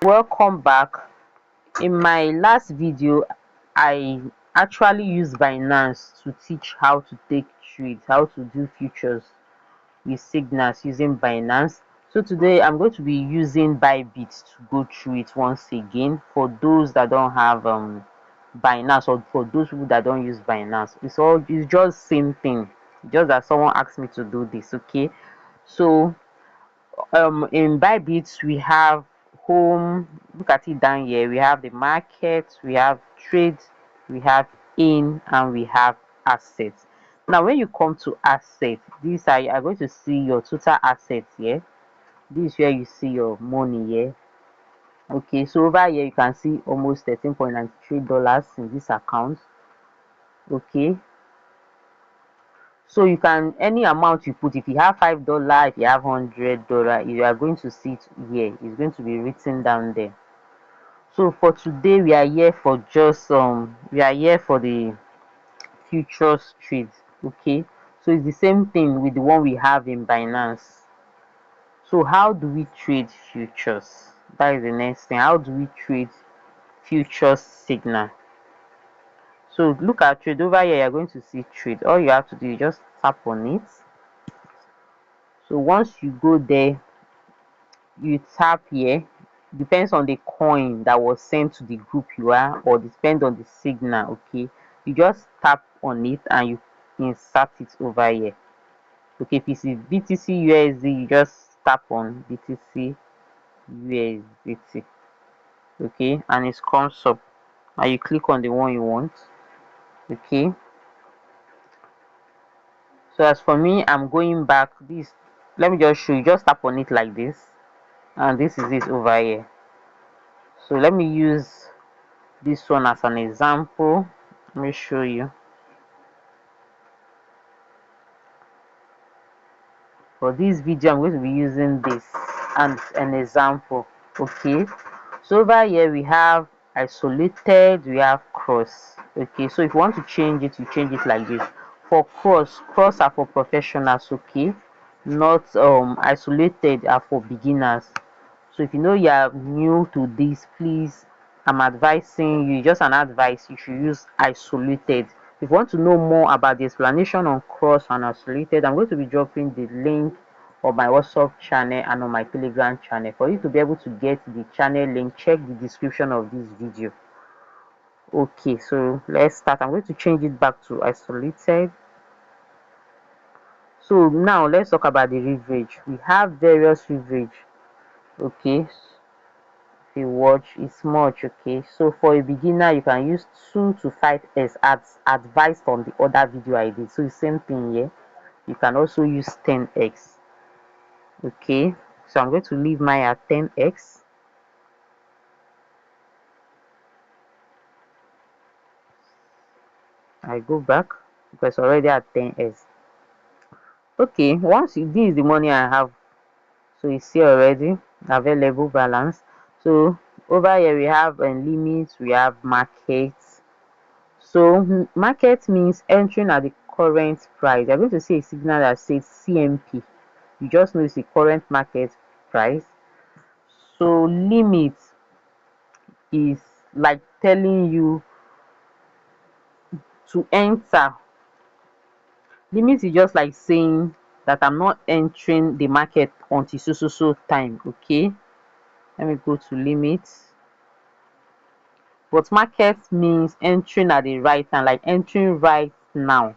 Welcome back. In my last video, I actually used Binance to teach how to take trades, how to do futures with signals using Binance. So today I'm going to be using Bybit to go through it once again for those that don't have Binance, or for those people that don't use Binance. It's just same thing, just that someone asked me to do this. Okay, so in Bybit we have home. Look at it down here. We have the market, we have trades, we have in, and we have assets. Now when you come to assets, these are going to see your total assets here. This is where you see your money here. Okay, so over here you can see almost $13.93 in this account. Okay, so you can, any amount you put, if you have $5, if you have $100, you are going to see it here. It's going to be written down there. So for today we are here for just we are here for the futures trades. Okay, so it's the same thing with the one we have in Binance. So how do we trade futures? That is the next thing. How do we trade futures signal? So look at trade. Over here you're going to see trade. All you have to do is just tap on it. So once you go there, you tap here. Depends on the coin that was sent to the group you are, or depend on the signal. Okay, you just tap on it and you insert it over here. Okay, if it's BTC USD, you just tap on BTC USDT. Okay, and it comes up and you click on the one you want. Okay, so as for me, I'm going back. This, let me just show you. Just tap on it like this, and this is it over here. So let me use this one as an example. Let me show you. For this video, I'm going to be using this and an example. Okay, so over here we have isolated, we have cross. Okay, so if you want to change it, you change it like this. For cross are for professionals. Okay, not isolated are for beginners. So if you know you are new to this, please, I'm advising you, just an advice, you should use isolated. If you want to know more about the explanation on cross and isolated, I'm going to be dropping the link on my WhatsApp channel and on my Telegram channel. For you to be able to get the channel link, check the description of this video. Okay, so let's start. I'm going to change it back to isolated. So now let's talk about the leverage. We have various leverage. Okay, you watch, it's much. Okay, so for a beginner you can use 2 to 5x as advised on the other video I did. So the same thing here. You can also use 10x. Okay, so I'm going to leave mine at 10x. I go back because already at 10x. Okay, once you, this is the money I have, so you see already available balance. So over here we have limits, we have markets. So market means entering at the current price. You're going to see a signal that says CMP. You just know it's the current market price. So limit is like telling you to enter. Limit is just like saying that I'm not entering the market until so time. Okay, let me go to limits. But market means entering at the right time, like entering right now.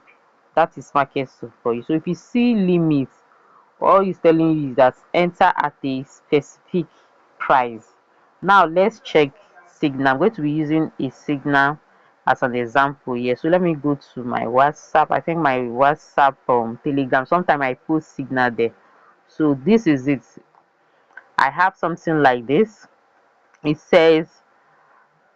That is market for you. So if you see limit, all it's telling you is that enter at a specific price. Now let's check signal. I'm going to be using a signal as an example here. So let me go to my WhatsApp. I think my WhatsApp Telegram. Sometimes I post signal there. So this is it. I have something like this. It says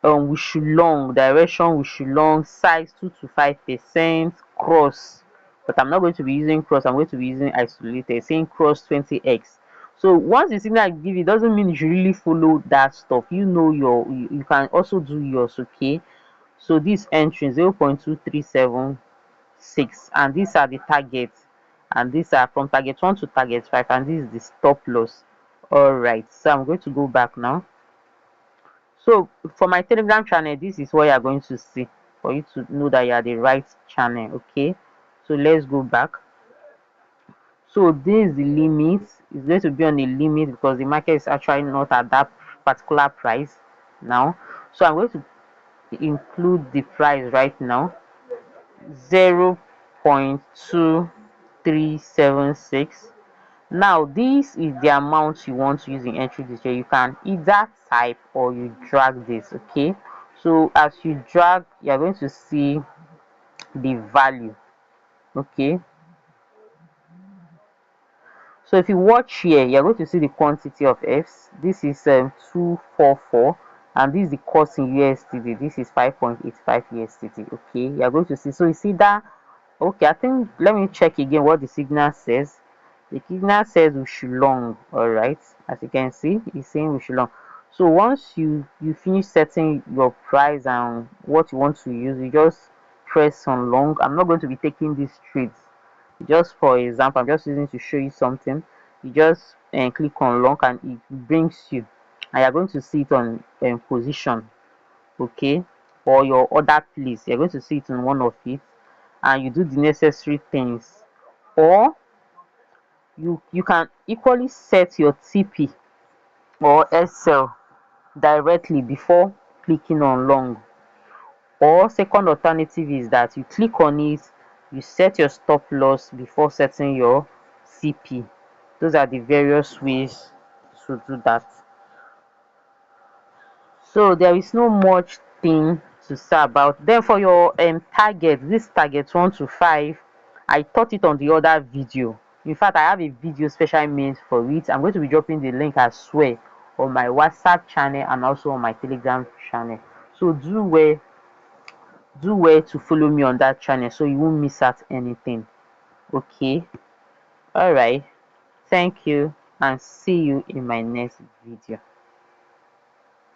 we should long direction, we should long size 2 to 5%, cross, but I'm not going to be using cross, I'm going to be using isolated, saying cross 20x. So once the signal I give, it doesn't mean you should really follow that stuff. You know you can also do yours. Okay, so this entry 0.2376, and these are the targets, and these are from target 1 to target 5, and this is the stop loss. All right, so I'm going to go back now. So for my Telegram channel, this is what you are going to see for you to know that you are the right channel. Okay, so let's go back. So this is the limit. It's going to be on a limit because the market is actually not at that particular price now. So I'm going to include the price right now, 0.2376. Now this is the amount you want to use in entry detail. You can either type or you drag this. Okay, so as you drag, you're going to see the value. Okay, so if you watch here, you're going to see the quantity of Fs. This is 244, and this is the cost in USDT. This is 5.85 USDT. Okay, you're going to see. So you see that. Okay, I think let me check again what the signal says. The signal says we should long. All right, as you can see, it's saying we should long. So once you finish setting your price and what you want to use, you just press on long. I'm not going to be taking these trades. Just for example, I'm just using to show you something. You just click on long and it brings you, and you're going to see it on position. Okay, or your other place, you're going to see it in one of it, and you do the necessary things. Or you can equally set your TP or SL directly before clicking on long. Or second alternative is that you click on it, you set your stop loss before setting your CP. Those are the various ways to do that. So there is no much thing to say about. Then for your target, this target 1 to 5, I taught it on the other video. In fact, I have a video specially made for it. I'm going to be dropping the link as well on my WhatsApp channel and also on my Telegram channel. So do well to follow me on that channel so you won't miss out anything. Okay, all right, thank you and see you in my next video.